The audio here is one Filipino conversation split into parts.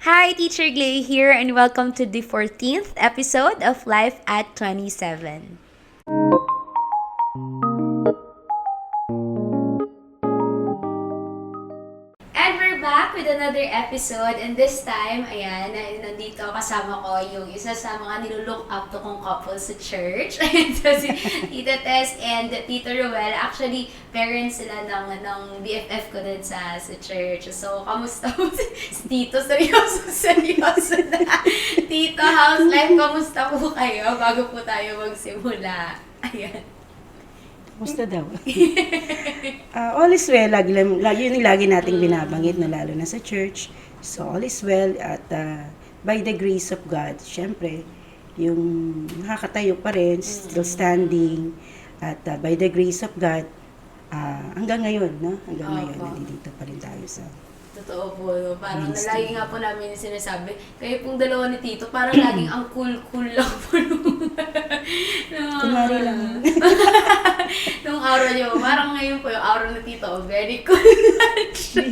Hi, Teacher Glay here, and welcome to the 14th episode of Life at 27. And we're back with another episode, and this time, ayan, nandito kasama ko yung isa sa mga nilulook up to kong couple sa church. Ayan, so si Tita Tess and Tito Ruel. Actually, parents sila ng BFF ko din sa church. So, kamusta po si Tito? Seryoso na. Tito, how's life? Kamusta po kayo bago po tayo magsimula? Ayan. Musta daw? All is well. Lagi nating binabanggit na lalo na sa church. So, all is well at by the grace of God, syempre, yung nakakatayo pa rin, still standing, at by the grace of God, hanggang ngayon, no? Hanggang ngayon, nandito pa rin tayo sa... Totoo po, no? Parang lagi nga po namin sinasabi, kayo pong dalawa ni Tito, parang laging ang cool lang po Kunwari lang. nung araw niyo, parang ngayon po yung araw ni Tito, very cool lang siya.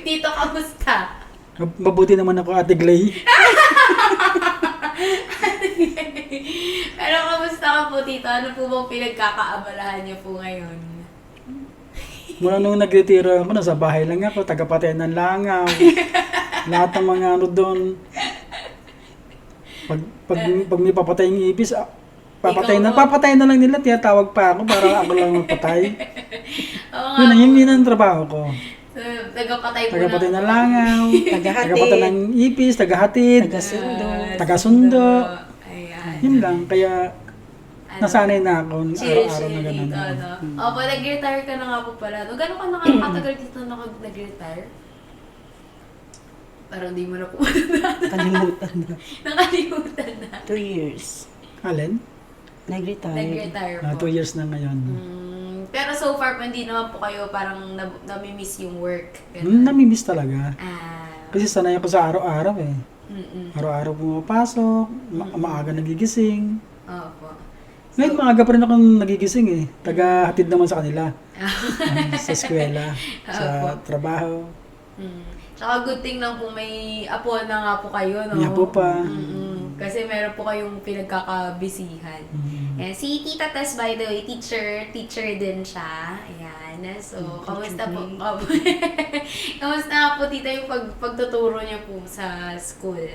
Tito, kamusta? Mabuti naman ako, Ate Glay. Pero kamusta ka po, Tito? Ano po bang pinagkakaabalahan niyo po ngayon? Mula nung nag-retiro ako, nasa bahay lang ako, tagapatay ng langaw. Lahat ng mga ano doon. Pag may papatay ng ipis, papatay na lang nila, tinatawag pa ako para ako lang magpatay. Yun ang trabaho ko. So, tagapatay ng langaw, tagapatay ng ipis, tagahatid, tagasundo. Ayan. Yun lang, kaya nasanay na ako araw-araw na gano'n. Opo, nag-retire ka na nga po pala. No? Gano'n ka nakakatagal dito nag-retire? Parang di mo na po Kalimutan na. nakalimutan na. 2 years. Alin? Nag-retire. Nag-retire po. 2 years na ngayon. Pero so far, hindi naman po kayo parang nami-miss yung work. Ganun. Namimiss talaga. Ah. Kasi sanay ako sa araw-araw eh. Mm-mm. Araw-araw pumapasok, maaga nagigising. Opo. Ngayon maaga pa rin ako nagigising eh. Taga-hatid naman sa kanila. Sa eskwela, sa trabaho. Tsaka good thing lang po may apo na nga po kayo, no? May apo pa. Kasi meron po kayong pinagkakabisihan. And si Tita Tess, by the way, teacher din siya. Ayan. So, kamusta po? Kamusta nga po, Tita, yung pagtuturo niyo po sa school?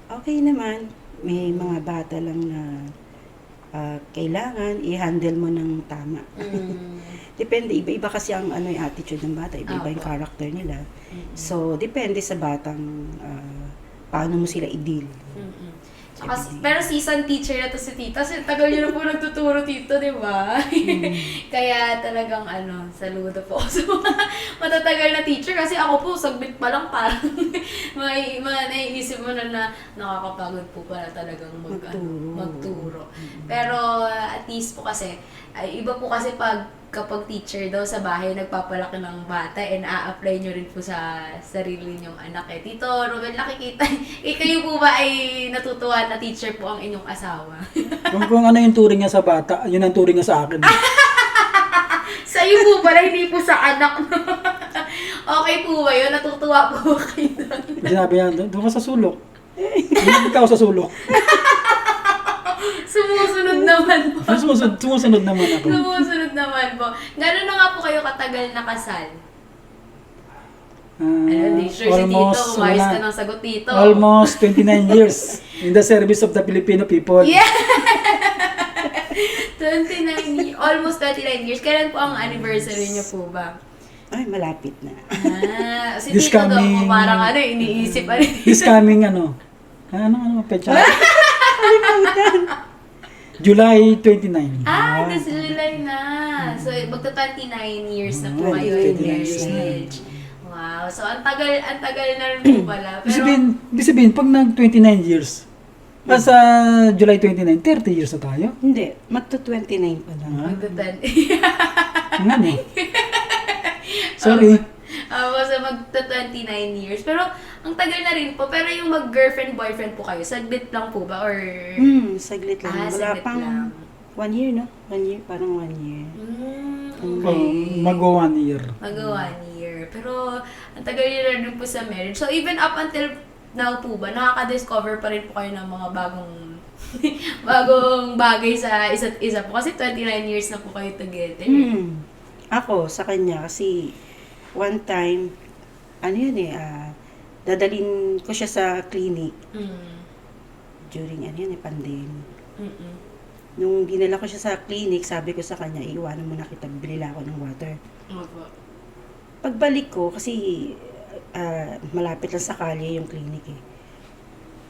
Okay naman. May mga bata lang na kailangan i-handle mo ng tama. Depende, iba-iba kasi ang yung attitude ng bata, iba-iba yung character nila. So, depende sa batang paano mo sila i-deal. Pero seasoned teacher na to si Tita. Kasi tagal niyo na po nagtuturo, Tito, di ba? Kaya talagang saludo po ako sa mga matatagal na teacher. Kasi ako po, sagbit pa lang parang naiisip mo na nakakapagod po pala talagang magturo. Pero at least po kasi, iba po kasi kapag teacher daw sa bahay, nagpapalaki ng bata and a-apply nyo rin po sa sarili nyong anak eh. Tito Ruben, nakikita, kayo po ba ay natutuwa na teacher po ang inyong asawa? Kung ano yung turing niya sa bata, yun ang turing niya sa akin. Sa'yo po pala, hindi po sa anak. Okay po ba yun? Natutuwa po kayo doon? Sinabi niya, doon ka sa sulok. Hindi ka sa sulok. Sumusunod naman po. Sumusunod naman ako. Sumusunod naman po. Gano'n na nga po kayo katagal nakasal? Di sure si Tito, umayos ka ng sagot, Tito. Almost 29 years in the service of the Filipino people. Yeah! 29 years. Kailan po ang anniversary niyo po ba? Ay, malapit na. Si Tito daw po parang iniisip. This coming pecha? July 29. This July na. So, magta-29 years na po kayo in marriage. Wow. So, ang tagal na rin po pala. Pero, Ibig sabihin, pag nag-29 years, sa July 29, 30 years na tayo. Hindi, magto-29 pa lang. Ano? Sorry. So, magta-29 years. Pero, ang tagal na rin po. Pero yung mag-girlfriend-boyfriend po kayo, saglit lang po ba? Or... Saglit lang. Wala saglit pang lang. 1 year, no? 1 year, parang 1 year. Okay. Mag-1 year. Mag-1 year. Pero, ang tagal nyo na rin po sa marriage. So, even up until now po ba, nakaka-discover pa rin po kayo ng mga bagong bagay sa isa't isa po? Kasi 29 years na po kayo together. Ako, sa kanya, kasi one time, dadalhin ko siya sa clinic during, pandemic. Nung dinala ko siya sa clinic, sabi ko sa kanya, iiwanan mo na kita, bibili lang ako ng water. Opo. Pagbalik ko, kasi malapit lang sa kalye yung clinic eh.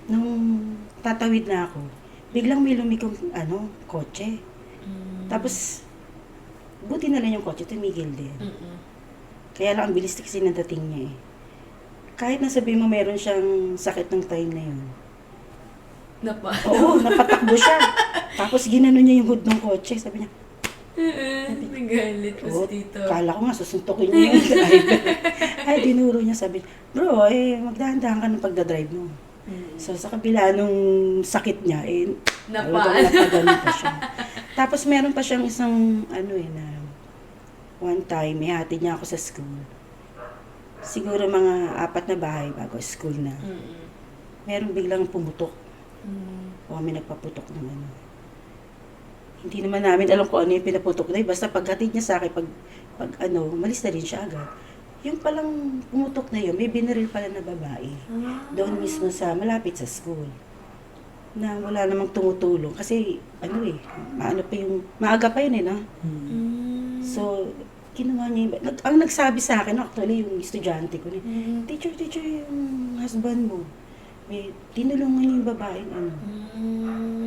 Nung tatawid na ako, biglang may lumikong, kotse. Tapos, buti na lang yung kotse, tumigil din. Kaya lang, ang bilis kasi ng dating niya eh. Kahit nasabihin mo meron siyang sakit ng time na yun. Oo, napatakbo siya. Tapos ginano niya yung hood ng kotse. Sabi niya, nagalit po si Tito. Kala ko nga, susuntukin niya yung driver. Ay, dinuro niya. Sabi, bro, magdahan-dahan ka ng pagdadrive mo. So, sa kabila nung sakit niya, napagano pa siya. Tapos meron pa siyang isang, na one time, hatid niya ako sa school. Siguro mga 4 na bahay bago school na. Meron biglang pumutok. O may nagpaputok ng Hindi naman namin alam kung ano yung pinaputok na yun. Basta paghatid niya sa akin, umalis na rin siya agad. Yung palang pumutok na yun, may binaril pala na babae. Doon mismo malapit sa school. Na wala namang tumutulong. Kasi, maaga pa yun no? So, kinuha niya ang nagsabi sa akin, actually, yung estudyante ko, teacher, yung husband mo. May tinulungan niya yung babaeng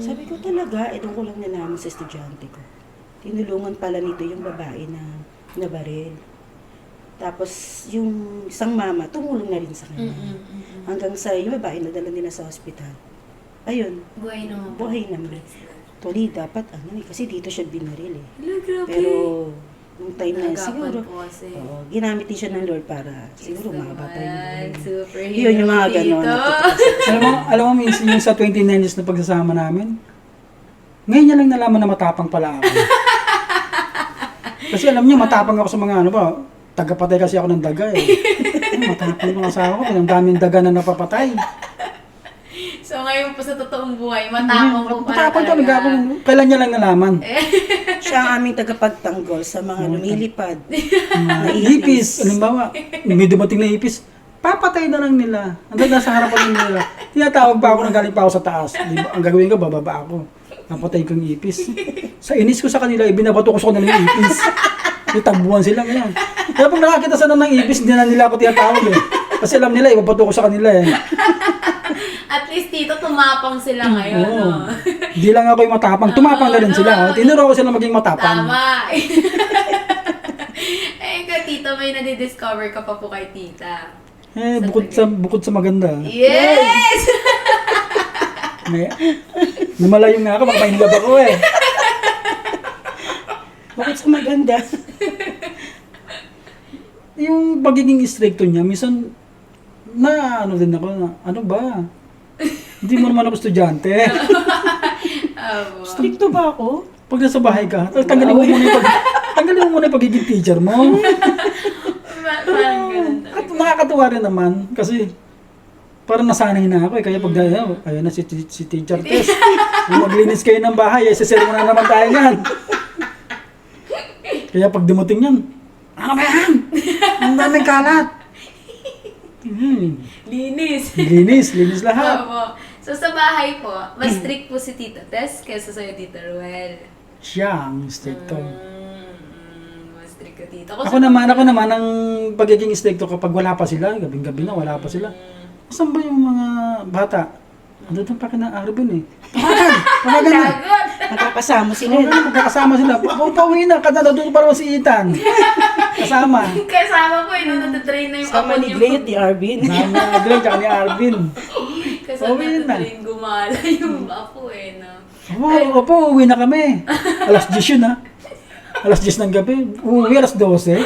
Sabi ko talaga, doon ko lang nalaman sa estudyante ko. Tinulungan pala nito yung babae na nabaril. Tapos yung isang mama, tumulong na rin sa kanya. Hanggang sa yung babae, nadala nila sa ospital. Ayun. Buhay naman. Tuloy, dapat kasi dito siya binaril eh. Pero nung time na siguro, ginamit din siya ng Lord para siguro mababay mo. Superhero. Yun yung mga ganon. alam mo, minsan yung sa 29 years na pagsasama namin, ngayon niya lang nalaman na matapang pala ako. Kasi alam niyo, matapang ako sa mga tagapatay kasi ako ng daga eh. Matapang yung asawa ko, ang daming daga na napapatay. So ngayon po sa totoong buhay, matapang po pala matapang talaga ako. Kailan niya lang nalaman. Siya ang aming tagapagtanggol sa mga lumilipad. Na ipis. Halimbawa, may dumating na ipis, papatay na lang nila. Hanggang nasa harapan nila. Tinatawag pa ako nang galing pa ako sa taas. Diba? Ang gagawin ko, bababa ako. Napatay ko yung ipis. Sa inis ko sa kanila, ibinabato ko sa kanila yung ipis. Itambuhan sila ngayon. Kaya pag nakakita sana ng ipis, hindi na nila ako tinatawag eh. Kasi alam nila, ibabato ko sa kanila eh. At least dito tumapang sila ngayon. Oo. Hindi lang ako yung matapang. Tumapang na rin sila. Tinuro ko sila maging matapang. Tama. Tito, may nadidiscover ka pa po kay tita. Bukod sa maganda. Yes! Lumalayo nga ako, makapahinilab ako eh. Bukod sa maganda. Yung pagiging stricto niya, minsan, din ako na, ano ba? Hindi mo naman ako estudyante. Stricto ba ako? Pag nasa bahay ka, tanggalin mo muna yung pagiging teacher mo. Parang ganun talaga. At nakakatuwa rin naman, kasi parang nasanay na ako eh. Kaya pag ayun na si Teacher Tess. Kung maglinis kayo ng bahay, sisir mo na naman tayo yan. Kaya pag dumating yan, ano ba yan? Ang daming kalat. Linis lahat. So sa bahay po, mas strict po si Tita Tess kaysa sa'yo, Tita Ruel. Siya ang stricto. Mas strict ka, Tita. Ako naman ang pagiging stricto kapag wala pa sila, gabing-gabi na wala pa sila. Saan ba yung mga bata? Andun pa kina Arvin eh. Tawagan na. Magkakasama sila. Magkakasama sila. Pauwi na, kada doon pa naman si Ethan. Kasama. Kasama po natatrain na yung Sama apo ni niyo. Glade, ni Arvin. Sama ni Glade, tsaka ni Arvin. Kasama Pauwi na. natatrain gumala yung apo no. Opo, uwi na kami. Alas 10 yun ha. Alas 10 ng gabi. Uwi alas 12.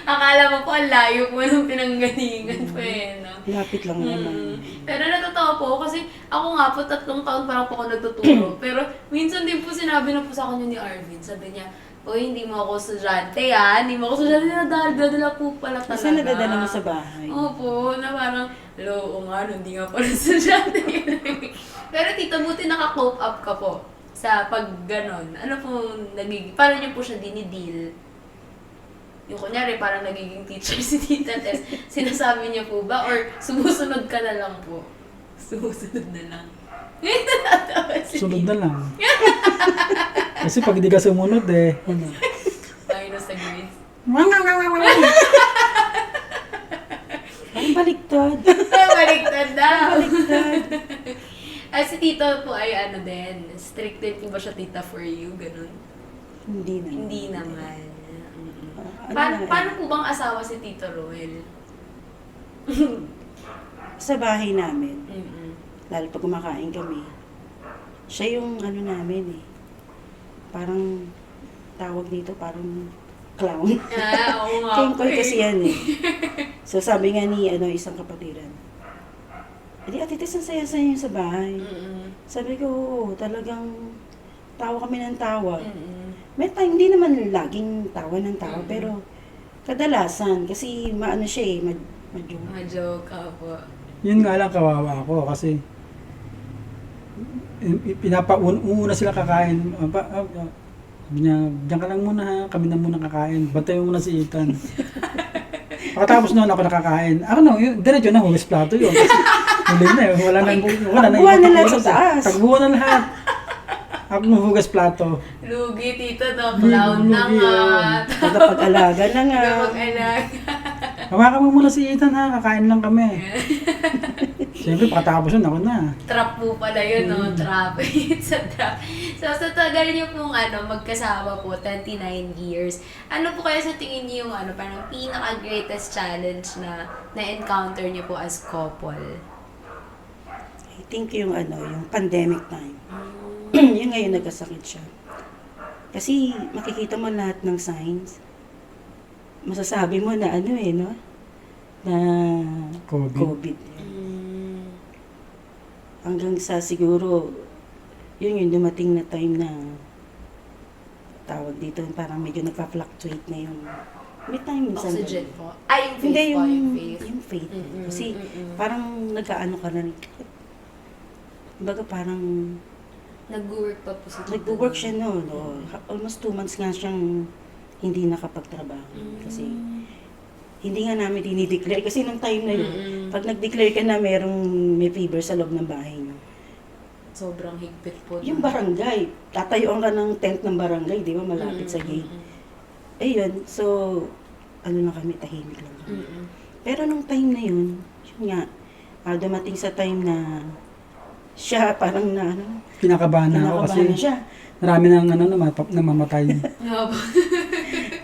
Akala mo po ang layo po nung pinanggalingan po no. Lapit lang naman. Pero natatawa po kasi ako nga po 3 taon parang po ako nagtuturo. Pero minsan din po sinabi na po sa kanya ni Arvin. Sabi niya, Uy, hindi mo ako estudyante Hindi mo ako estudyante. Nadadala po pala talaga. Kasi nadadala mo sa bahay. Opo, na parang, oo nga, hindi nga pala estudyante. Pero tito, buti naka-cope up ka po sa pag ganon. Ano po nagiging, paano niyo po siya dinidil? Yung kunyari, parang nagiging teacher si Tita Tess, sinasabi niya po ba? Or sumusunod ka na lang po? Sumusunod na lang. Natatawa si Sunod na lang. Kasi pag hindi ka sumunod Ano? Minus sa grades. Parang baliktad. Baliktad daw. Baliktad. Si Tito po ay ano din, strict din po ba siya tita for you? Ganun. Hindi na. Hindi naman. Paano po bang asawa si Tito Roel? Sa bahay namin, Mm-mm. lalo pag kumakain kami, siya yung ano namin parang tawag dito, parang clown. Oo nga. Kengkoy kasi yan So sabi nga ni isang kapatiran, hindi Ate Tess, ang saya-saya yun sa bahay. Mm-mm. Sabi ko, oo, talagang tawa kami ng tawa. Mm-mm. May time, hindi naman laging tawa ng tawa, pero kadalasan, kasi maano siya medyo. Ma-joke ka po. Yun nga lang, kawawa ako kasi uuna sila kakain. Sabi niya, diyan ka lang muna ha, kami na muna kakain. Bantay mo muna si Ethan. Pagkatapos noon ako nakakain. Diretso na, hugas plato yun. Kasi huli na wala na Takbuhan na lahat sa taas. Takbuhan na lahat. Ako hugas plato. Lugi, Tito, no? Clown na Lugi, nga. Tagapag-alaga na nga. Tagapag-alaga. Hawakan mo muna si Ethan ha, kakain lang kami. Siyempre, pagkatapos yun, ako na. Trap po pala yun, no? Trap. It's a trap. So, sa tagal niyo pong magkasama po, 29 years. Ano po kaya sa tingin niyo yung parang pinaka-greatest challenge na na-encounter niyo po as couple? I think yung pandemic time. Yung ngayon nagkasakit siya. Kasi makikita mo lahat ng signs. Masasabi mo na no? Na COVID. Hanggang sa siguro, yun yung dumating na time na tawag dito, parang medyo nagpa-fluctuate na yung may time minsan. Oxygen po. Ay, yung faith Hindi, po, yung faith. yung faith. Mm-mm, Kasi mm-mm. parang nag-ano ka na rin. Kumbaga parang Nag-work pa po si Tito. nag-work siya no. Almost 2 months nga siyang hindi nakapagtrabaho. Kasi hindi nga namin dinideclare. Kasi nung time na yun, pag nag-declare ka na may fever sa loob ng bahay niyo. Sobrang higpit po. Yung barangay, tatayuan ka ng tent ng barangay, di ba, malapit sa gate. Ayun, so, na kami, tahimik lang kami. Pero nung time na yun nga, dumating sa time na siya parang Kinakabahan na ako kasi na siya. marami nang namamatay.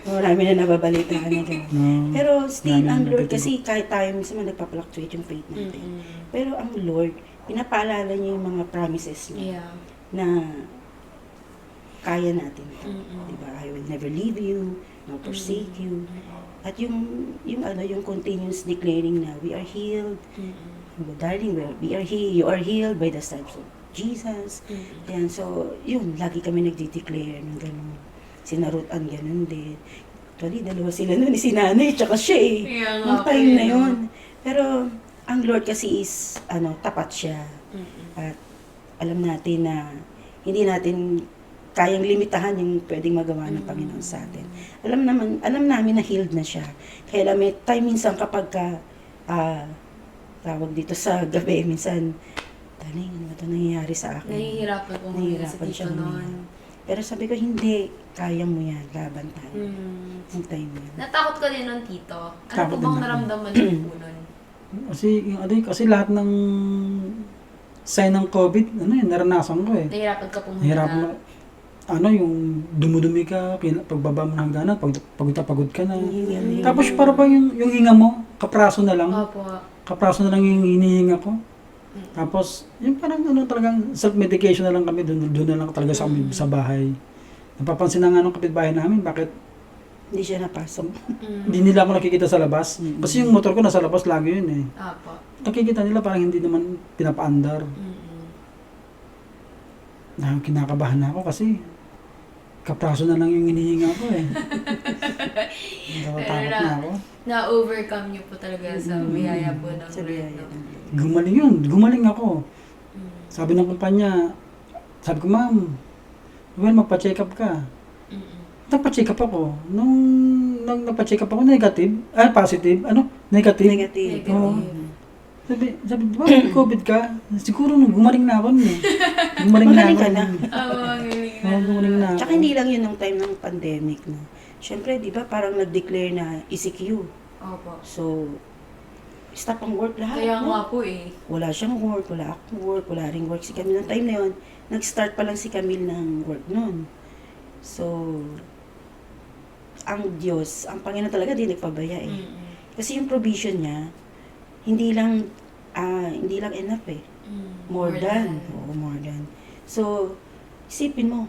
Marami na nababalitaan na gano'n. No. Pero still, Marami ang na Lord, nagtutulog. kasi kahit tayo minsan nagpa-fluctuate yung faith natin. Pero ang Lord, pinapaalala niya yung mga promises niya Yeah. na kaya natin. Diba? I will never leave you, nor forsake you. At yung continuous declaring na we are healed. Darling, we are healed. You are healed by the stripes of Jesus. Ayan, so, yun, lagi kami nagdi-declare ng gano'n. Sinarutan gano'n din. Actually, dalawa sila nun, si nanay, tsaka siya Yeah, Nung nga time po na yun. yun. Pero, ang Lord kasi is, tapat siya. At alam natin na hindi natin kayang limitahan yung pwedeng magawa ng Panginoon sa atin. Alam namin na healed na siya. Kaya may time minsan kapag tawag dito sa gabi, minsan, taling, ano ba ito nangyayari sa akin? Nahihirapan po Nahihirapan si siya Tito huminga. noon. Pero sabi ko, hindi, kaya mo yan, laban tayo. Yung time na yun. Natakot ka din nun, Tito. Ano po Takot bang din ako. naramdaman niyo po nun? Kasi lahat ng sign ng COVID, naranasan ko eh. Nahihirapan ka pong Hirap na, yung dumudumi ka, pagbaba mo ng hangganan, pagod ka na. Tapos para pa yung hinga mo, kapraso na lang. Opo. Kapraso na lang yung hinihinga ko. Tapos, yung parang talagang self-medication na lang kami, doon na lang talaga sa bahay. Napapansin na nga ng kapitbahay namin, bakit Hindi siya napasok. hindi nila ako nakikita sa labas. Kasi yung motor ko nasa labas lagi yun eh. Opo. Nakikita nila parang hindi naman pinapaandar. Na kinakabahan na ako kasi Kapraso na lang yung hinihinga ko eh. Natatakot na ako. Na-overcome niyo po talaga sa biyaya po ng Sa Lord, biyaya no? ng Lord. Gumaling yun. Gumaling ako. Mm. Sabi ng kumpanya, sabi ko, ma'am, well, magpa-check up ka. Mm-mm. Nagpa-check up ako. Nung nagpa-check up ako, positive. Negative. Negative. Oo. Sabi, bakit COVID ka? Siguro nung gumaling na ako nun eh. Gumaling Magaling ako. ka na. Magaling na. Oo, gumaling na ako. Tsaka hindi lang yun nung time ng pandemic, no? Siyempre, di ba, parang nag-declare na ECQ. Opo. So, stop ang work lahat, Kaya no? nga po eh. Wala siyang work, wala akong work, wala ring work si Camille. Noong time na yun, nag-start pa lang si Camille ng work noon. So, ang Diyos, ang Panginoon talaga di nagpabaya eh. Mm-mm. Kasi yung provision niya, hindi lang enough eh. More than. Oo, more than. So, isipin mo,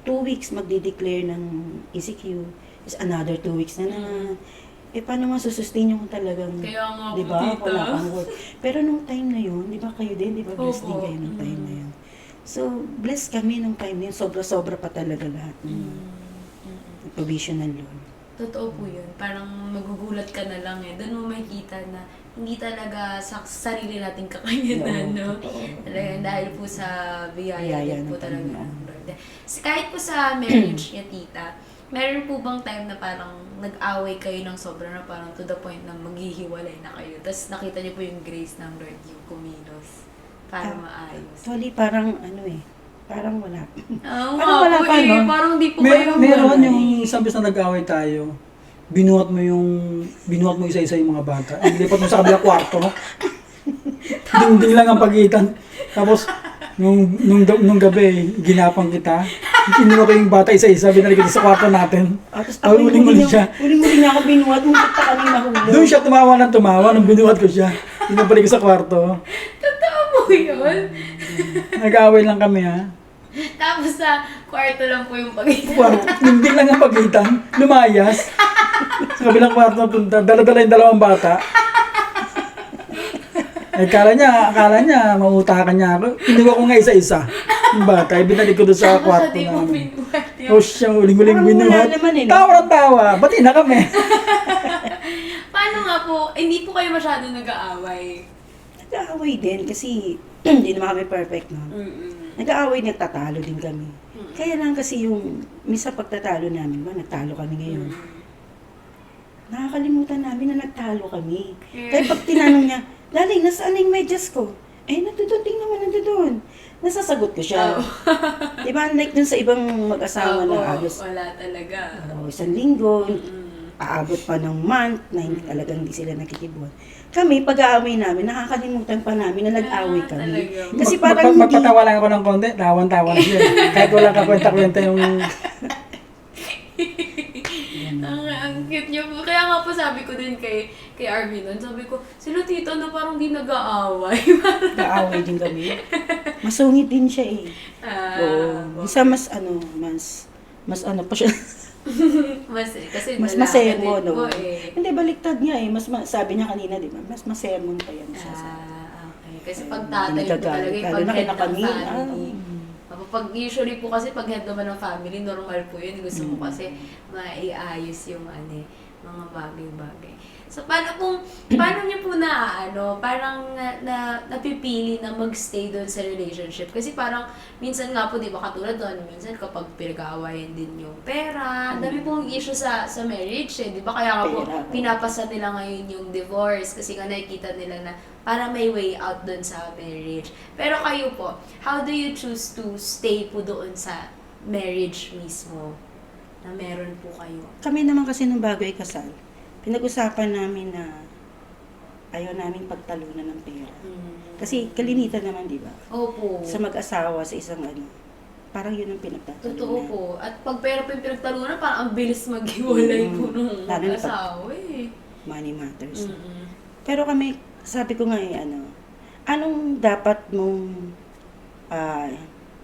2 weeks magde-declare ng ECQ, is another 2 weeks na naman. Eh, paano masusustain yung talagang, Kaya nga po, di ba, tita. wala kang work. Pero nung time na yun, di ba kayo din, di ba, blessed din Opo. kayo nung time na yun. So, blessed kami nung time na yun, sobra-sobra pa talaga lahat ng Mm-mm. provision ng Lord. Totoo po yun. Parang magugulat ka na lang eh. Doon mo makikita na hindi talaga sa sarili nating kakayanan, no? Totoo. Talagang dahil po sa biyaya Biyaya din po ng talaga Panginoon. ng Lord. Kahit po sa marriage niya, tita, meron po bang time na parang nag-away kayo ng sobra na parang to the point na maghihiwalay na kayo? Tapos nakita niyo po yung grace ng Lord yung kumilos para maayos. Actually, parang parang wala. Oo Parang nga wala po pa, eh. no? Parang di po kayo Meron wala yung sabi na nag-away tayo, binuhat mo isa-isa yung mga bata. Ilipat mo sa kabilang kwarto. Dingding lang ang pagitan. Tapos, nung gabi, ginapang kita. Kinuha ko yung bata isa-isa, binalik kita sa kwarto natin. Tapos Ay, uling-uling siya. Uling-uling niya ako binuhat, muntik pa kami mahulog. Doon siya tumawa nung binuhat ko siya. Binabalik ko sa kwarto. Totoo po yun. Nag-away lang kami ha. Tapos sa kwarto lang po yung pagitan. Kwarto, dingding lang ang pagitan. Lumayas. Sa kabilang kwarto punta, dala-dala yung dalawang bata. Akala niya, mautakan niya ako. Kinuha ko nga isa-isa. Yung bata, ibinalik ko doon sa Tapos kwarto di mo namin. binuhat yun. Tapos siyang uling-uling Parang wala binuhat. naman eh, no? Tawa ng tawa. Bati na kami. Paano nga po, hindi po kayo masyado nag-aaway? Nag-aaway din kasi hindi naman kami perfect, no? Mm-mm. Nag-aaway, nagtatalo din kami. Kaya lang kasi yung minsan pagtatalo namin, nagtalo kami ngayon. Nakakalimutan namin na nagtalo kami. Kaya pag tinanong niya, Daling, nasaan yung medyas ko? Eh, nandoon, tingnan mo, nandoon. Nasasagot ko siya. Di ba, like dun sa ibang mag-asawa Opo, na agos, wala talaga. isang linggo, Mm. aabot pa ng month na talagang hindi sila nakikibuhat. Kami, pag-aaway namin, nakakalimutan pa namin na nag-aaway kami. talaga. Kasi parang hindi... Magpatawa lang ako ng konti, tawan-tawa na siya. Kahit wala kakwenta-kwenta yung... Ang cute niyo po. Kaya nga po sabi ko din kay Arvin nun, sabi ko, sila tito na parang di nag-aaway. Nag-aaway din kami. Masungit din siya eh. Oo. Isa mas pa siya. Kasi Mas lalaki masermo, din po no? eh. Hindi, baliktad niya eh. Sabi niya kanina, di ba? Mas masermon pa yan siya. Okay. Kasi pag tatay po talaga yung Lalo na pag-head kina ng Camille, family. Pag usually po kasi pag head naman ng family, normal po yun. Gusto ko kasi maiayos yung mga bagay-bagay. So, paano niyo po parang napipili na magstay doon sa relationship? Kasi parang, minsan nga po, di ba, katulad doon, minsan kapag pinag-aawayan din yung pera, dami pong issue sa marriage eh, di ba? Kaya nga po, Pera. pinapasa nila ngayon yung divorce kasi nga nakikita nila na para may way out doon sa marriage. Pero kayo po, how do you choose to stay po doon sa marriage mismo na meron po kayo? Kami naman kasi nung bago ikasal, pinag-usapan namin na ayaw namin pagtalunan ng pera. Kasi kalinitan naman, di ba? Opo. Sa mag-asawa, sa isang parang yun ang pinagtatalunan. Totoo po. At pag pera po yung pinagtalunan, parang ang bilis maghiwalay po nung Lalo na pag- asawa eh. Money matters. Mm-mm. Pero kami, sabi ko nga anong dapat mong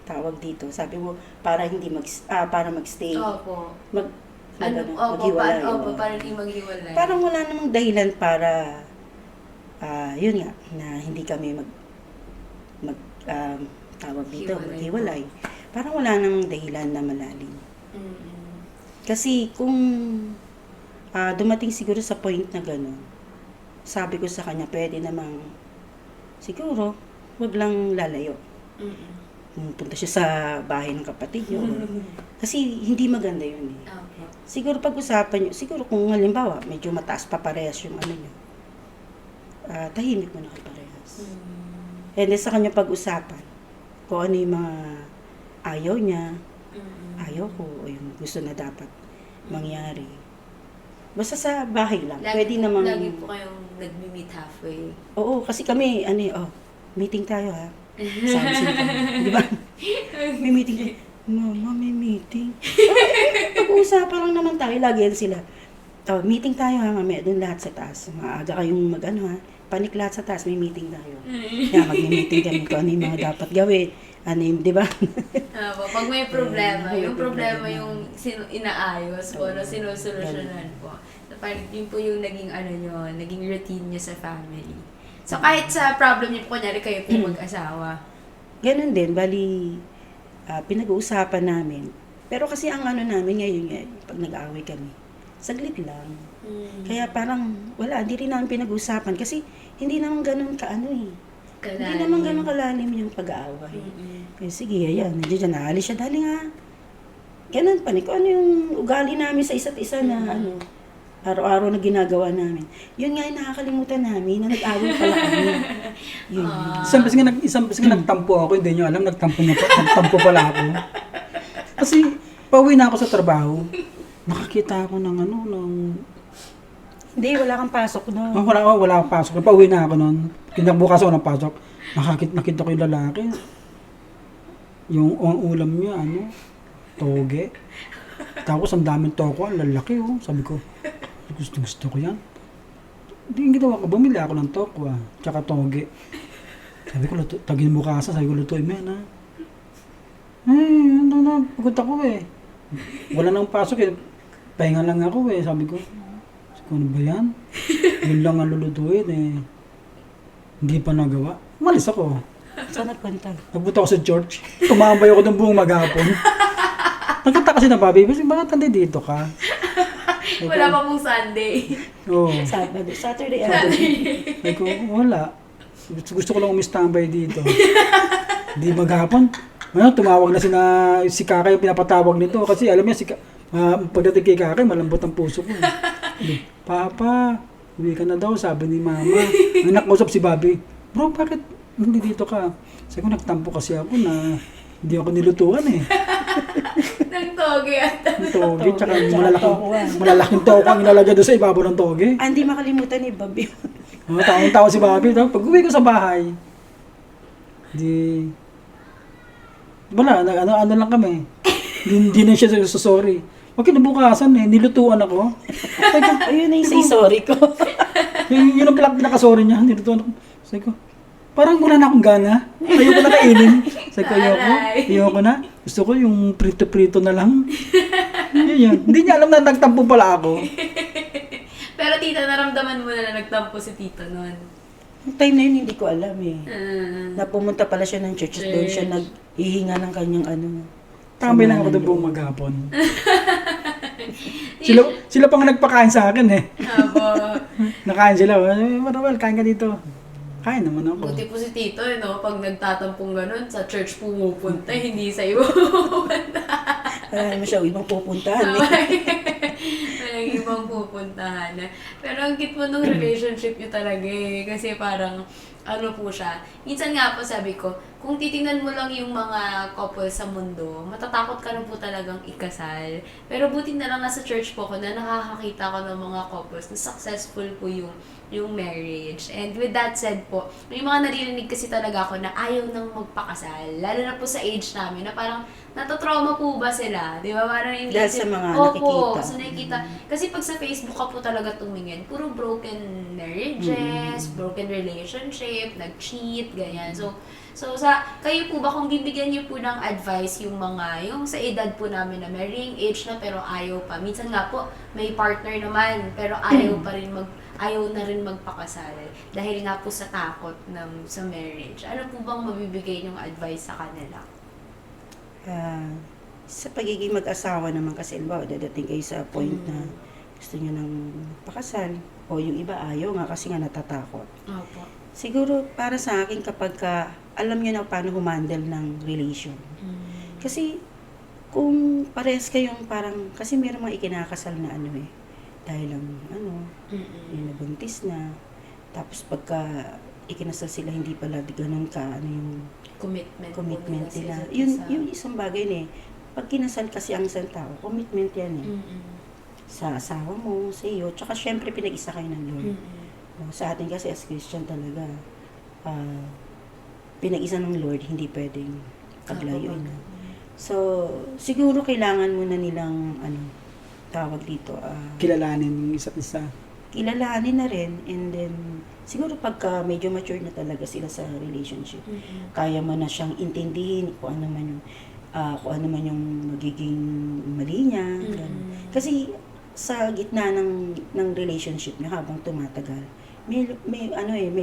tawag dito? Sabi mo, para hindi para magstay. Opo. Maghiwalay. Opo, oo. para hindi maghiwalay. Parang wala namang dahilan para, yun nga, na hindi kami tawag dito, Hiwalay. maghiwalay. Parang wala namang dahilan na malalim. Mm-mm. Kasi kung dumating siguro sa point na gano'n, sabi ko sa kanya, pwede namang, siguro, wag lang lalayo. Mm-mm. Punta siya sa bahay ng kapatid niyo. Kasi hindi maganda yun eh. Okay. Siguro pag-usapan niyo, siguro kung halimbawa, medyo mataas pa parehas yung ano niyo, tahimik mo na kayo parehas. Mm. And then sa kanya pag-usapan, kung ano yung mga ayaw niya, Mm-mm. ayaw ko, o yung gusto na dapat mangyari. Basta sa bahay lang. Lagi Pwede namang... po kayong nagmi-meet halfway. Oo, kasi kami, meeting tayo ha. Sabi sila kami, di ba? May meeting tayo. Mama, may meeting. Pag-uusapan lang naman tayo, lagi yan sila. Meeting tayo ha, mamaya, doon lahat sa taas. Maaga kayong ha. Panik lahat sa taas, may meeting tayo. Kaya mag-meeting kami kung ano yung mga dapat gawin. Ano yung, di ba? Pag may problema, yung problema yung inaayos po, sinusolusyonan po. So, parang yun po yung naging naging routine nyo sa family. So, kahit sa problem niyo po, kunyari kayo po mag-asawa. Ganun din, bali, pinag-uusapan namin. Pero kasi ang namin ngayon, pag nag-aaway kami, saglit lang. Kaya parang, hindi rin namin pinag-uusapan kasi hindi naman ganun Hindi naman ganun kalalim yung pag-aaway. Sige, ayan, nandiyan na, naalis siya, dali nga. Ganun pa, kung ano yung ugali namin sa isa't isa na araw-araw na ginagawa namin. Yun nga yung nakakalimutan namin na nag-away pala kami. Yun. Isang beses nga nagtampo ako, hindi nyo alam, nagtampo pala ako. Kasi, pauwi na ako sa trabaho, nakakita ako ng Hindi, wala kang pasok no. wala akong pasok. Pauwi na ako noon. Kinabukas ako ng pasok. Nakita ko yung lalaki. Ang ulam niya, toge. Tapos ang daming toko, ang lalaki Sabi ko, gusto ko yan. Hindi yung ginawa ko, bumili ako ng toko tsaka toge. Sabi ko, tagin bukasan, sabi ko, lutuin mo yan pagod ako Wala nang pasok pahinga lang ako sabi ko. Ano ba yan? Yun lang ang lulutuin Hindi pa nagawa. Umalis ako. Saan nagpunta? Nagpunta ako sa church. Tumambay ako ng buong maghapon. Nagtataka si na Bobby, bakit dito ka? Wala pa pong Sunday. Oo. Saturday. Sabi ko, wala. Gusto ko lang umistambay dito. Hindi maghapon. Tumawag na si Kakay yung pinapatawag nito. Kasi alam niya, pagdating kay Kakay, malambot ang puso ko. Papa, uwi ka na daw, sabi ni Mama. Ang nakausap si Bobby, bro, bakit hindi dito ka? Sabi ko, nagtampo kasi ako na hindi ako nilutuan Ng toge at Ang toge, tsaka malalaking toko ang ilalagay doon sa ibabaw ng toge. Hindi makalimutan ni Bobby. Tawang-tawa si Bobby. Pag uwi ko sa bahay, wala, ano lang kami. Hindi na siya sorry. Pag kinabukasan nilutuan ako. Ayun na yung say sorry ko. Yun ang pinakasorry niya, nilutuan ako. Sabi ko, parang wala na akong gana. Ayoko na kainin. Sabi ko, ayoko na. Gusto ko yung prito-prito na lang. Yun. Hindi niya alam na nagtampo pala ako. Pero tita, naramdaman mo na nagtampo si tita noon. Yung time na yun, hindi ko alam na pumunta pala siya ng church. Doon siya naghihinga ng kanyang Tambay lang ako doon buong maghapon. Sila pang nagpakain sa akin Abo. Nakain sila. Marawal, kain ka dito. Kain naman ako. Buti po si tito, pag nagtatampong ganun, sa church pumupunta, hindi sa iba pupunta. Wala naman siya ibang pupuntahan Walang ibang pupuntahan. Pero ang cute mo nung relationship nyo talaga kasi parang, po siya. Minsan nga po sabi ko, kung titingnan mo lang yung mga couple sa mundo, matatakot ka na po talagang ikasal. Pero buti na lang nasa church po ko na nakakakita ko ng mga couples na successful po yung marriage. And with that said po, may mga naririnig kasi talaga ako na ayaw nang magpakasal. Lalo na po sa age namin na parang natotrauma po ba sila? Di ba? Parang dahil sa mga Opo, nakikita. sa nakikita. Kasi pag sa Facebook ka po talaga tumingin, puro broken marriages, broken relationship, nag-cheat, ganyan. So kayo po ba kung bibigyan niyo po ng advice yung sa edad po namin na marrying age na pero ayaw pa. Minsan nga po may partner naman pero ayaw na rin magpakasal dahil nga po sa takot sa marriage. Ano po bang mabibigay niyong advice sa kanila? sa pagiging mag-asawa naman kasi, dadating kayo sa point na gusto nyo nang pakasal, o yung iba ayaw nga kasi nga natatakot. Opo. Siguro para sa akin kapag alam nyo na paano humandle ng relation. Kasi kung parehas kayong parang, kasi meron mga ikinakasal na dahil lang yung nabuntis na, tapos pagka ikinasal sila, hindi pala ganun yung commitment nila. Yun isang bagay pag kinasal kasi ang isang tao, commitment yan sa asawa mo, sa iyo, tsaka syempre pinag-isa kayo ng Lord. Sa atin kasi as Christian talaga, pinag-isa ng Lord, hindi pwedeng paglayuin. So, siguro kailangan muna nilang, tawag dito, Kilalanin yung isa't isa. kilalanin na rin, and then, siguro pagka medyo mature na talaga sila sa relationship, kaya mo na siyang intindihin kung ano man yung magiging mali niya. Kasi, sa gitna ng relationship niyo habang tumatagal, may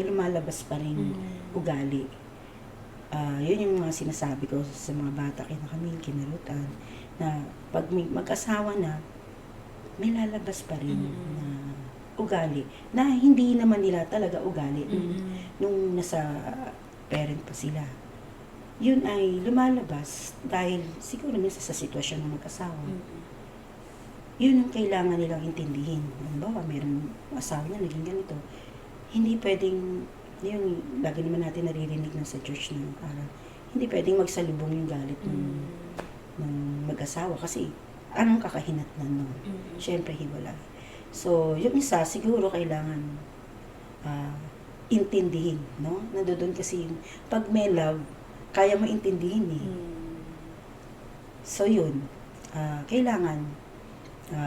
lumalabas pa rin ugali. Yun yung mga sinasabi ko sa mga bata, kina Camille, kina Rutan, na pag mag-asawa na, may lalabas pa rin na ugali, na hindi naman nila talaga ugali nung nasa parent pa sila. Yun ay lumalabas dahil siguro nasa sa sitwasyon ng mag-asawa. Yun ang kailangan nilang intindihin. Halimbawa, meron asawa niya, naging ganito. Hindi pwedeng, yung lagi naman natin naririnig na sa church ng aral, hindi pwedeng magsalubong yung galit ng mag-asawa kasi anong kakahinatnan nun? Siyempre, hiwala. So, yung isa, siguro kailangan intindihin, no? Nandoon kasi yung, pag may love, kaya mo intindihin So, yun. Kailangan,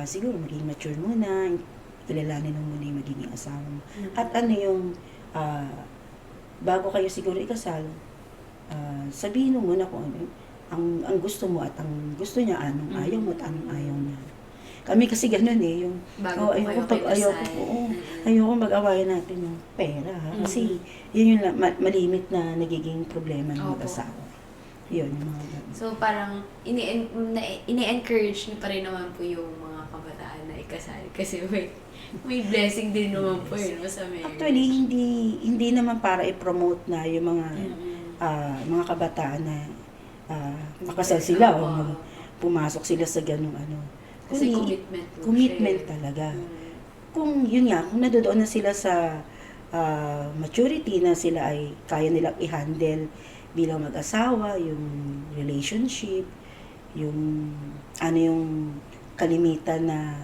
siguro maging mature muna, kilalanin mo muna yung magiging asawa mo. At bago kayo siguro ikasal, sabihin mo muna kung ano ang gusto mo at ang gusto niya, anong ayaw mo at anong ayaw niya. Kami kasi ganun yung ayoko mag-awayan natin yung pera. Kasi yun yung malimit na nagiging problema ng mag-asawa. Yun, yung mga ganun. So, parang ini-encourage niyo pa rin naman po yung mga kabataan na ikasal. Kasi may blessing din naman po yun sa marriage. Actually, hindi naman para i-promote na yung mga kabataan na makasal sila o pumasok sila sa ganung Kasi Kundi, commitment talaga. Kung yun nga, kung nadoon na sila sa maturity na sila ay kaya nilang i-handle bilang mag-asawa, yung relationship, yung yung kalimitan na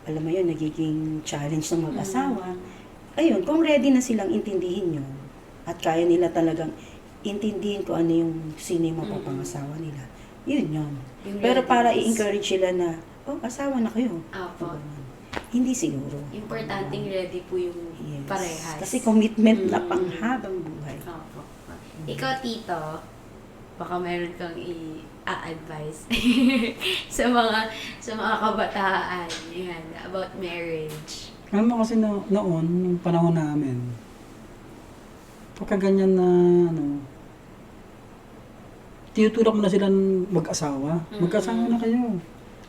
alam mo yun, nagiging challenge ng mag-asawa. Ayun, kung ready na silang intindihin yun at kaya nila talagang intindihin kung ano yung sino yung mapapangasawa nila, yun. Pero para i-encourage sila na, asawa na kayo. Apo. Hindi siguro. Importanteng ready po yung parehas. Kasi commitment na panghabang buhay. Opo. Ikaw, Tito, baka meron kang i-advise sa mga kabataan about marriage. Alam mo kasi noon, yung panahon namin, pagka ganyan na, tinutulak mo na silang mag-asawa. Mag-asawa na kayo.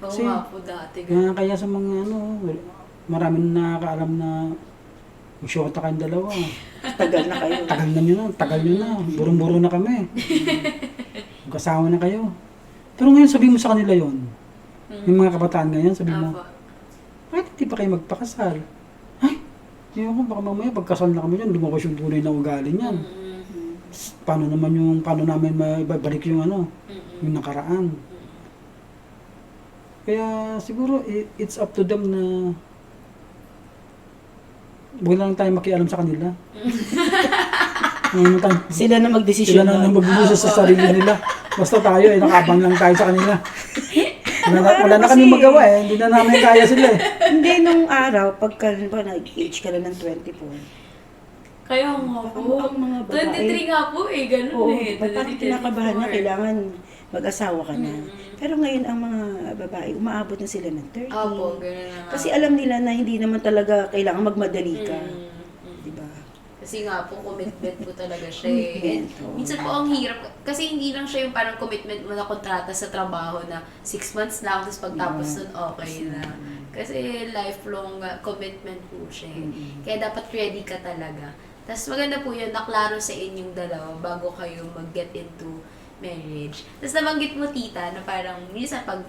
Oo Kasi, nga po dati. Kaya sa mga maraming nakakaalam na magsyota kayong dalawa. Tagal na kayo. Tagal nyo na. Burong-buro na kami. Mag-asawa na kayo. Pero ngayon sabihin mo sa kanila yon. Yung mga kabataan ngayon, sabihin mo, bakit hindi pa kayo magpakasal? Ay, yun baka mamaya pagkasal na kami dyan, lumabas yung tunay na ugali niyan. Paano namin mabalik yung yung nakaraan. Kaya siguro it's up to them na huwag lang tayo makialam sa kanila. Sila na magdesisyon. Sila na magbubusa sa sarili nila. Basta tayo nakabang lang tayo sa kanila. Wala na kami magawa hindi na namin kaya sila Hindi nung araw, pagka nag-age ka na ng 24, Kaya nga po. Ang mga babae. 23 nga po ganun oo, parang kinakabahan na kailangan mag-asawa ka na. Pero ngayon ang mga babae, umaabot na sila ng 30. Opo, ganun na nga. Kasi alam nila na hindi naman talaga kailangan magmadali ka. Diba? Kasi nga po, commitment po talaga siya eh. And minsan po ang hirap. Kasi hindi lang siya yung parang commitment mo na kontrata sa trabaho na 6 months lang, tapos pagtapos nun okay na. Kasi lifelong commitment po siya eh. Kaya dapat ready ka talaga. Tapos maganda po yun, naklaro sa inyong dalawa bago kayo mag-get into marriage. Tapos nabanggit mo, tita, na parang minsan pag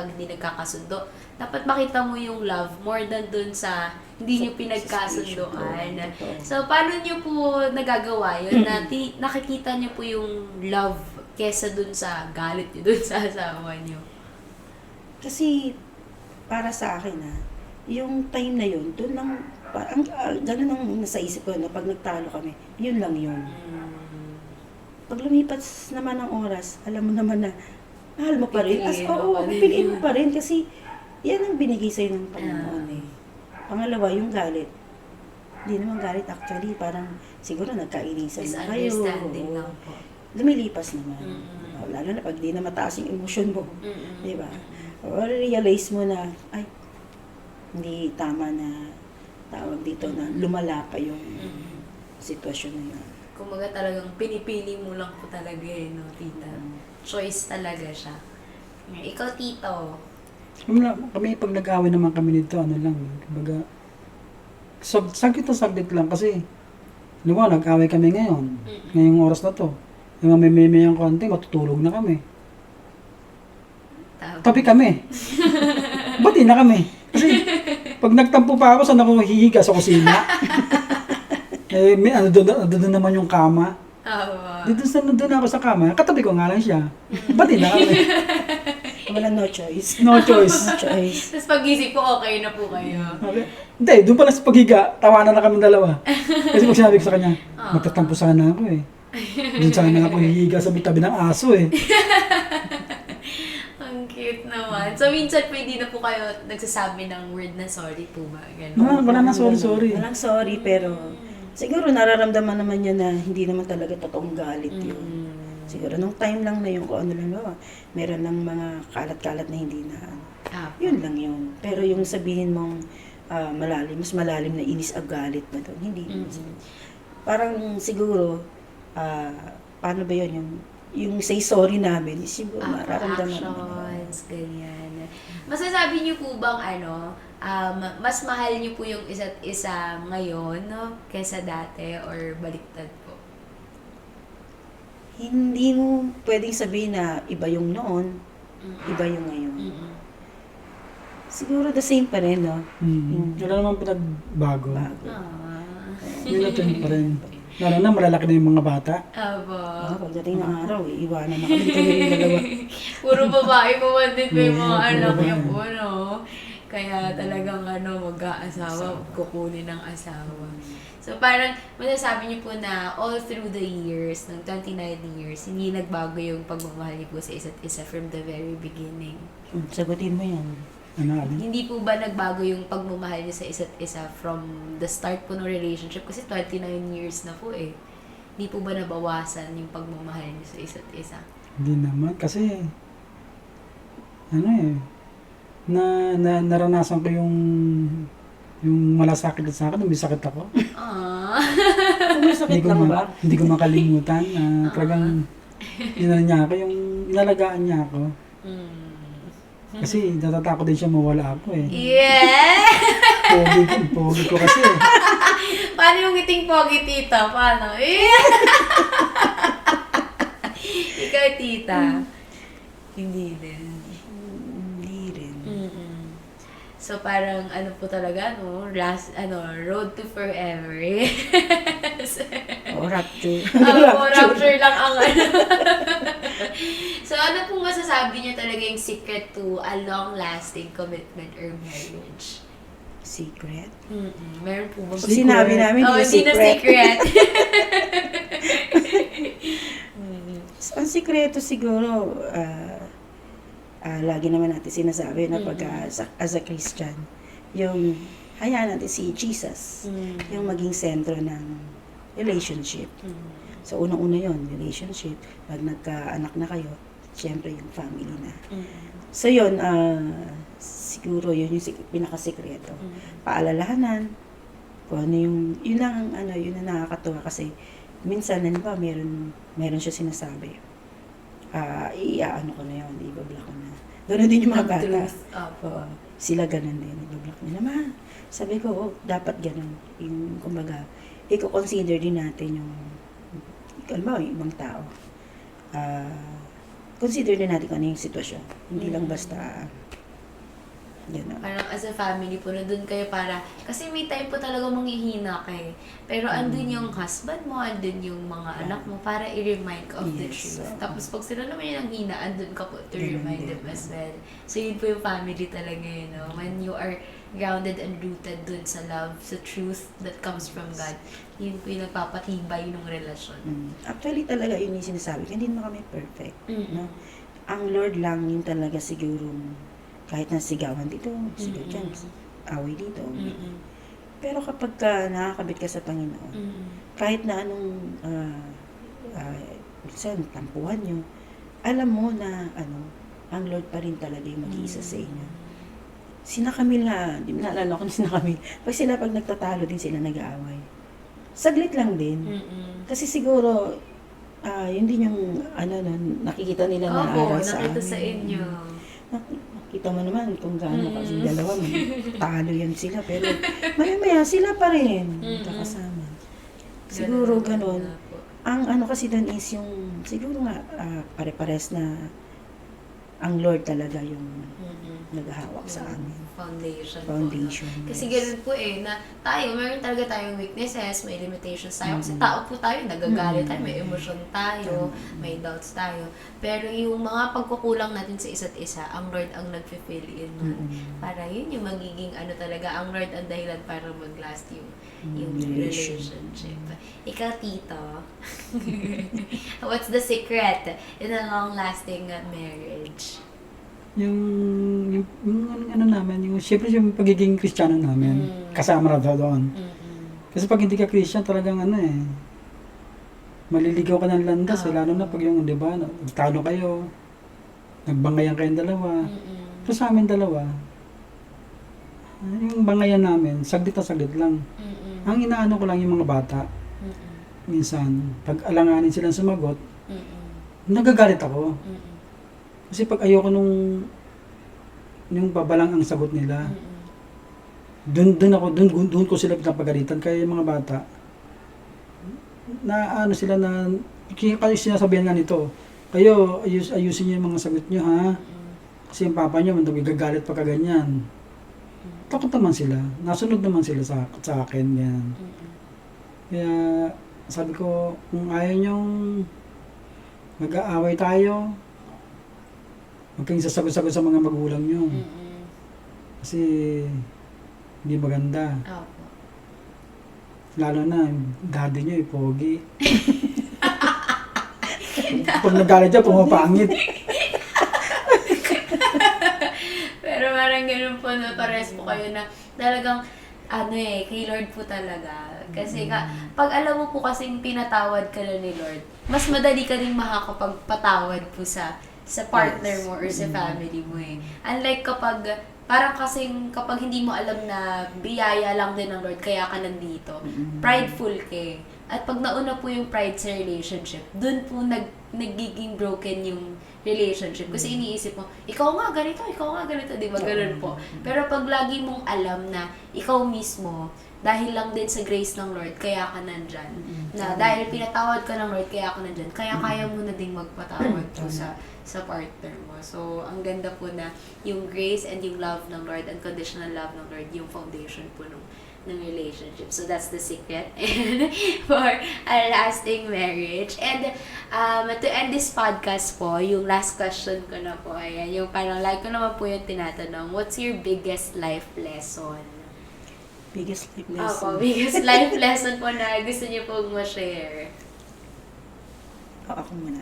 hindi nagkakasundo, dapat makita mo yung love more than dun sa hindi nyo pinagkasundoan. So, paano nyo po nagagawa yun na nakikita nyo po yung love kesa dun sa galit nyo dun sa asawa nyo? Kasi, para sa akin yung time na yun, doon lang, parang gano'n ang nasa isip ko na pag nagtalo kami, yun lang yun. Pag lumipas naman ang oras, alam mo naman na mahal mo pa rin. Piliin mo pa rin kasi yan ang binigay sa'yo ng Panginoon eh. Pangalawa, yung galit. Hindi naman galit actually, parang siguro nagkainisan na kayo. Misunderstanding lang po. Lumilipas naman. Lalo na pag di na mataas yung emosyon mo. Di ba? Or realize mo na, ay, hindi tama na tawag dito na lumala pa yung sitwasyon na yun. Kumaga talagang pinipili mo lang po talaga eh, no, tita? Choice talaga siya. Ikaw, tito. Kami pag nag-away naman kami nito, ano lang, kumbaga, saglit lang kasi, nag-away kami ngayon, ngayong oras na to. Yung may ang konti, matutulog na kami. Tabi kami. Bati na kami. Kasi, pag nagtampo pa ako, saan ako hihiga sa kusina? Doon naman yung kama. Doon ako sa kama, katabi ko nga lang siya. Bati na kami. Wala no choice. No choice. Tapos pag-isip ko, okay na po kayo. Hindi, doon pala sa paghiga, tawanan na kami dalawa. Kasi pag sinabi ko sa kanya, magtatampo sana ako eh. Doon sana ako hihiga sa tabi ng aso eh. Ang cute naman. So, minsan pwede na po kayo nagsasabi ng word na sorry po ba? Ganun. Wala na sorry. Walang sorry, pero siguro nararamdaman naman niya na hindi naman talaga totoong galit yun. Siguro nung time lang na yun, kung ano lang ba, meron ng mga kalat-kalat na hindi na, yun lang yun. Pero yung sabihin mong mas malalim na inis at galit na doon, hindi. Parang siguro, paano ba yun, yung say sorry namin, siguro mararamdaman naman. Actions, ganyan. Masasabi niyo po bang mas mahal niyo po yung isa't isa ngayon, no? Kesa dati or baliktad po? Hindi mo pwedeng sabihin na iba yung noon, iba yung ngayon. Siguro the same pa rin, no? Wala naman pinagbago. Yun natin pa rin. Lalo na malalaki na yung mga bata. Pagdating ng araw, iiwanan na kami yung dalawa. Puro babae po din po yung mga anak niya po, no? Kaya talagang mag-aasawa, kukunin ng asawa. So parang masasabi niyo po na all through the years, ng 29 years, hindi nagbago yung pagmamahal niyo po sa isa't isa from the very beginning. Sagutin mo yan. Hindi po ba nagbago yung pagmamahal niyo sa isa't isa from the start po ng relationship? Kasi 29 years na po eh. Hindi po ba nabawasan yung pagmamahal niyo sa isa't isa? Hindi naman. Kasi, naranasan ko yung malasakit sa akin, may sakit ako. May sakit lang ba? Hindi ko makalimutan. Talagang, niya ako, yung inalagaan niya ako. Kasi natatakot din siya mawala ako eh. Yeah! Pogi ko kasi eh. Paano yung ngiting pogi, tita? Paano? Ikaw, tita? Hindi din. Hindi rin. So, parang po talaga, road to forever. Rapture. Rapture lang ang So, ano pong masasabi niyo talaga yung secret to a long-lasting commitment or marriage? Secret? Meron po ba? Sinabi namin, hindi na secret. Ang sikreto siguro, lagi naman natin sinasabi na pag as a Christian, yung hayaan natin si Jesus, yung maging sentro ng relationship. So, unang-una yon relationship. Pag nagkaanak na kayo, siyempre yung family na. So, yun, siguro yun yung pinakasikreto. Paalalahanan kung ano yung, yun ang ano, yun ang nakakatuwa kasi minsan, ba meron siya sinasabi. Iaano ko na yun, ibablock ko na. Ganoon din yung mga Ang bata. truth. Opo. Oo, sila ganun din, ibablock nila. Ma, sabi ko, dapat ganun. Yung, kumbaga, i-consider din natin yung, alam yung ibang tao. Consider din natin kung ano yung sitwasyon. Hindi lang basta, gano'n. Parang as a family po, nandun kayo para, kasi may time po talaga manghihina kayo. Pero andun yung husband mo, andun yung mga anak mo, para i-remind ka of the Yes, truth. oo. Tapos pag sila naman yung nanghina, andun ka po to Ganun remind din. them as well. So yun po yung family talaga yun, no? When you are grounded and rooted dun sa love, sa truth that comes from God, yun po yung nagpapatibay ng relasyon. Actually talaga yun yung sinasabi ko, hindi naman kami perfect. Mm. No? Ang Lord lang yun talaga siguro, kahit na sigawan dito, sigaw dyan, away dito. Mm-mm. Pero kapag ka nakakabit ka sa Panginoon, Mm-mm. kahit na anong minsan tampuhan nyo, alam mo na ang Lord pa rin talaga yung mag-iisa sa inyo. Sina Camille nga, di mo naalala ko na sina Camille. Pag nagtatalo din sila nag-aaway. Saglit lang din. Mm-mm. Kasi siguro, yun din yung nakikita nila na Opo, aral sa nakita amin. sa inyo. Nakita mo naman kung gaano kasi dalawa, talo yan sila. Pero maya-maya sila pa rin kakasama. Siguro ganun. na po. Ang kasi doon is yung, siguro nga, pare-pares na ang Lord talaga yung naghahawak sa amin. Foundation. Foundation. Po, no? Kasi yes. ganun po na tayo, meron talaga tayong weaknesses, may limitations tayo. Kasi tao po tayo, nagagalit tayo, may emosyon tayo, may doubts tayo. Pero yung mga pagkukulang natin sa isa't isa, ang Lord ang nag-fill in nun. Para yun yung magiging talaga, ang Lord ang dahilan para mag-last yung relationship. Ikaw, Tito, what's the secret in a long-lasting marriage? Yung namin, siyempre yung pagiging Kristiyano namin, kasama na daw doon. Kasi pag hindi ka Christian, talagang maliligaw ka ng landas, lalo na pag yung, di ba, nagtalo kayo, nagbangayan kayong dalawa. Pero sa amin dalawa, yung bangayan namin, saglit na saglit lang. Ang inaano ko lang yung mga bata, minsan, pag alanganin silang sumagot, nagagalit ako. Kasi pag ayoko yung babalang ang sagot nila, doon ko sila pinapagalitan. Kaya yung mga bata, na sila na, kayo sinasabihan nga nito, kayo ayusin niyo yung mga sagot niyo ha. Kasi yung papa niyo, nagagalit pagka ganyan. Takot naman sila, nasunod naman sila sa akin, yan. Kaya sabi ko, kung ayaw niyong mag-aaway tayo, huwag kayong sasagot-sagot sa mga magulang niyo. Kasi hindi maganda. Opo. Lalo na, daddy niyo pogi. Pag nagalit siya, pumapangit. Pero parang ganun po na pares po kayo na talagang kay Lord po talaga. Kasi pag alam mo po kasing pinatawad ka na ni Lord, mas madali ka rin makakapagpatawad po sa partner mo or sa family mo Unlike parang kasing kapag hindi mo alam na biyaya lang din ng Lord, kaya ka nandito, prideful ka At pag nauna po yung pride sa relationship, dun po nagiging broken yung relationship. Kasi iniisip mo, ikaw nga ganito, di ba? Ganun po. Pero pag lagi mong alam na ikaw mismo, dahil lang din sa grace ng Lord, kaya ka nandyan. Na dahil pinatawad ka ng Lord, kaya ka nandyan. Kaya kaya mo na ding magpatawad po sa partner mo. So, ang ganda po na yung grace and yung love ng Lord, unconditional love ng Lord, yung foundation po ng relationship. So, that's the secret for a lasting marriage. And to end this podcast po, yung last question ko na po, ayan, yung parang like ko naman po yung tinatanong, what's your biggest life lesson? Biggest life lesson? Biggest life lesson po na gusto niyo pong ma-share. Ako muna.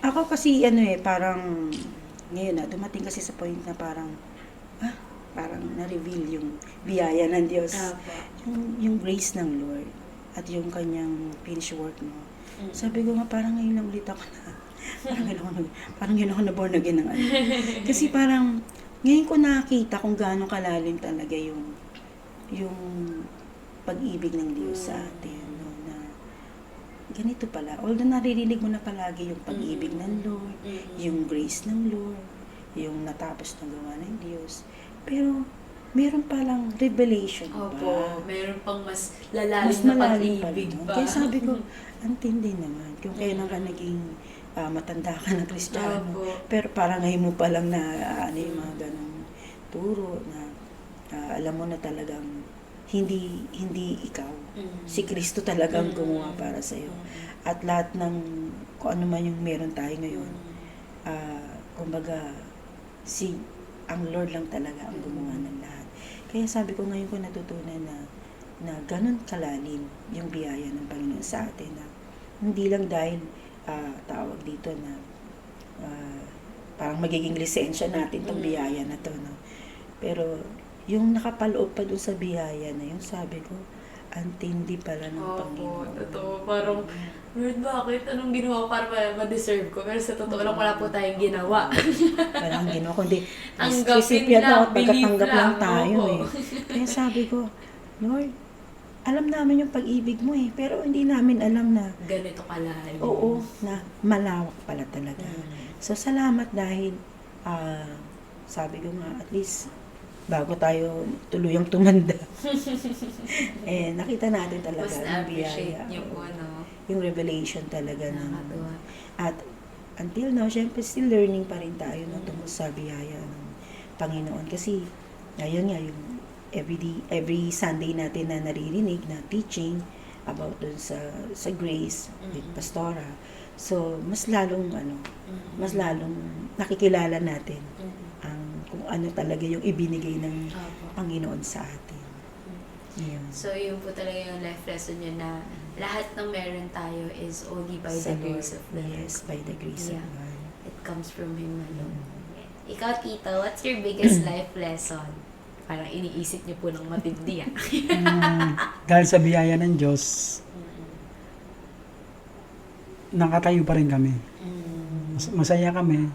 Ako kasi parang ngayon dumating kasi sa point na parang na-reveal yung biyaya ng Diyos. Yung grace ng Lord at yung kanyang finished work mo. Sabi ko nga parang ngayon lang ulit ako na parang ngayon ako na born again ng Kasi parang ngayon ko nakita kung gaano kalalim talaga yung pag-ibig ng Diyos sa atin, no, na ganito pala. Although naririnig mo na palagi yung pag-ibig ng Lord, yung grace ng Lord, yung natapos na gawa ng Diyos, pero meron palang revelation pa. Opo, meron pang mas lalalim Mas na malalim pa pag-ibig rin. pa. Kaya sabi ko, ang tindi naman. Kung kailan ka naging matanda ka ng Kristiyano, Opo. pero parang ngayon mo palang na ano yung mga ganong turo na alam mo na talagang hindi ikaw. Si Kristo talagang gumawa para sa iyo. At lahat ng kung ano man yung meron tayo ngayon, kumbaga ang Lord lang talaga ang gumawa ng lahat. Kaya sabi ko ngayon ko natutunan na ganun kalalim yung biyaya ng Panginoon sa atin, na hindi lang dahil tawag dito na parang magiging lisensya natin tong biyaya na to, no? Pero yung nakapaloob pa dun sa biyaya na yun, sabi ko, ang tindi pala ng Opo, Panginoon. totoo. Parang, Lord, bakit? Anong ginawa ko para ma-deserve ko? Pero sa totoo lang, wala po tayong ginawa. Walang ginawa, kundi Tanggapin recipient lang, at magkatanggap believe lang lang, tayo opo. Kaya sabi ko, Lord, alam namin yung pag-ibig mo pero hindi namin alam na, Ganito kalalim. oo, na malawak pala talaga. So, salamat dahil, sabi ko nga, at least, bago tayo tuluyang tumanda, nakita natin talaga Mas yung na-appreciate biyaya. niyo po, no? Yung revelation talaga na. Nakakatuwa. At until now, syempre still learning pa rin tayo no, tungkol sa biyaya ng Panginoon. Kasi, ayun nga, yung every Sunday natin na naririnig na teaching about dun sa grace with Pastora. So, mas lalong mas lalong nakikilala natin ang kung ano talaga yung ibinigay ng Opo. Panginoon sa atin. Yun. So, yun po talaga yung life lesson nyo na lahat ng meron tayo is only by Sa the grace Lord. of the Lord. Yes, by the grace of Yeah. God. It comes from Him alone. Ikaw, Tito, what's your biggest life lesson? Parang iniisip niyo po ng matindi, Dahil sa biyaya ng Diyos, nakatayo pa rin kami. Masaya kami.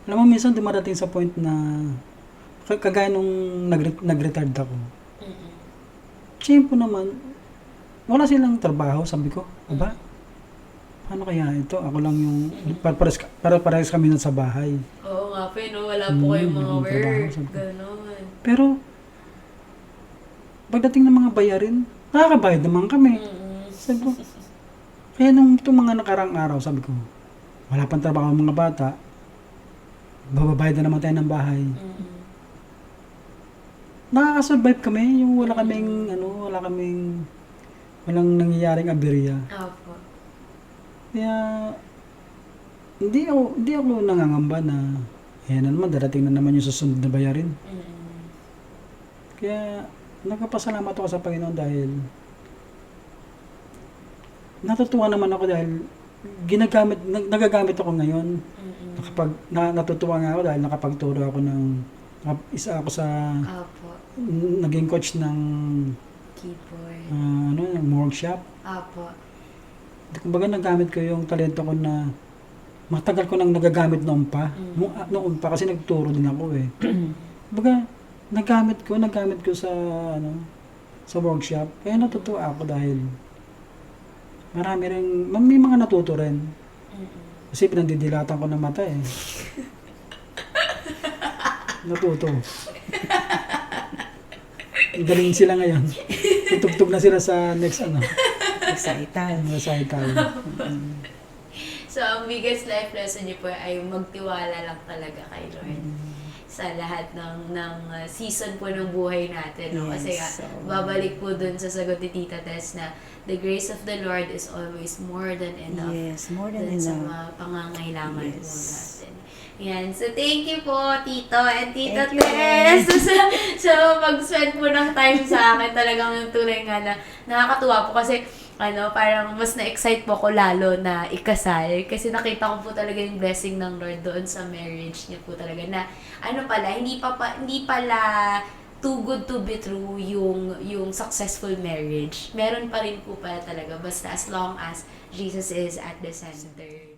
Alam mo, minsan dumarating sa point na kagaya nung nag-retired ako. Siyempre naman, wala silang trabaho, sabi ko. Aba, paano kaya ito? Ako lang yung, parehas kami nun sa bahay. Oo nga po, no? Wala po kayong mga yung trabaho, work. sabi ko. Ganon. Pero, pagdating ng mga bayarin, nakakabayad naman kami. Sabi ko, kaya nung itong mga nakarang araw, sabi ko, wala pang trabaho ang mga bata, bababayad na naman tayo ng bahay. Nakaka-survive kami, yung walang nangyayaring aberya. Opo. Kaya, hindi ako nangangamba na, na naman, darating na naman yung susunod na bayarin. Kaya, nagpapasalamat ako sa Panginoon dahil natutuwa naman ako dahil nagagamit ako ngayon. Natutuwa nga ako dahil nakapagturo ako isa ako sa Opo. naging coach ng Keyboard. workshop. Opo. Kumbaga nagamit ko yung talento ko na matagal ko nang nagagamit noon pa. Noon pa kasi nagturo din ako eh. Kumbaga nagamit ko sa sa workshop. Kaya natutuwa ako dahil may mga natuto rin. Kasi pinandidilatan ko ng mata eh. Natuto. Galing sila ngayon. Tutugtog na sila sa next Excited. recital. So, ang biggest life lesson niyo po ay magtiwala lang talaga kay Lord. Sa lahat ng season po ng buhay natin. No? Kasi Yes, so, babalik po dun sa sagot ni Tita Tess na the grace of the Lord is always more than enough. Yes, more than Dun sa enough. mga pangangailangan po Yes. natin. Yan. So, thank you po, Tito and Tita Thank you, Tess. So, pag-spend po ng time sa akin, talagang yung tunay nga na nakakatuwa po kasi parang mas na-excite po ako lalo na ikasal. Kasi nakita ko po talaga yung blessing ng Lord doon sa marriage niya po talaga na hindi pala too good to be true yung successful marriage. Meron pa rin po pala talaga basta as long as Jesus is at the center.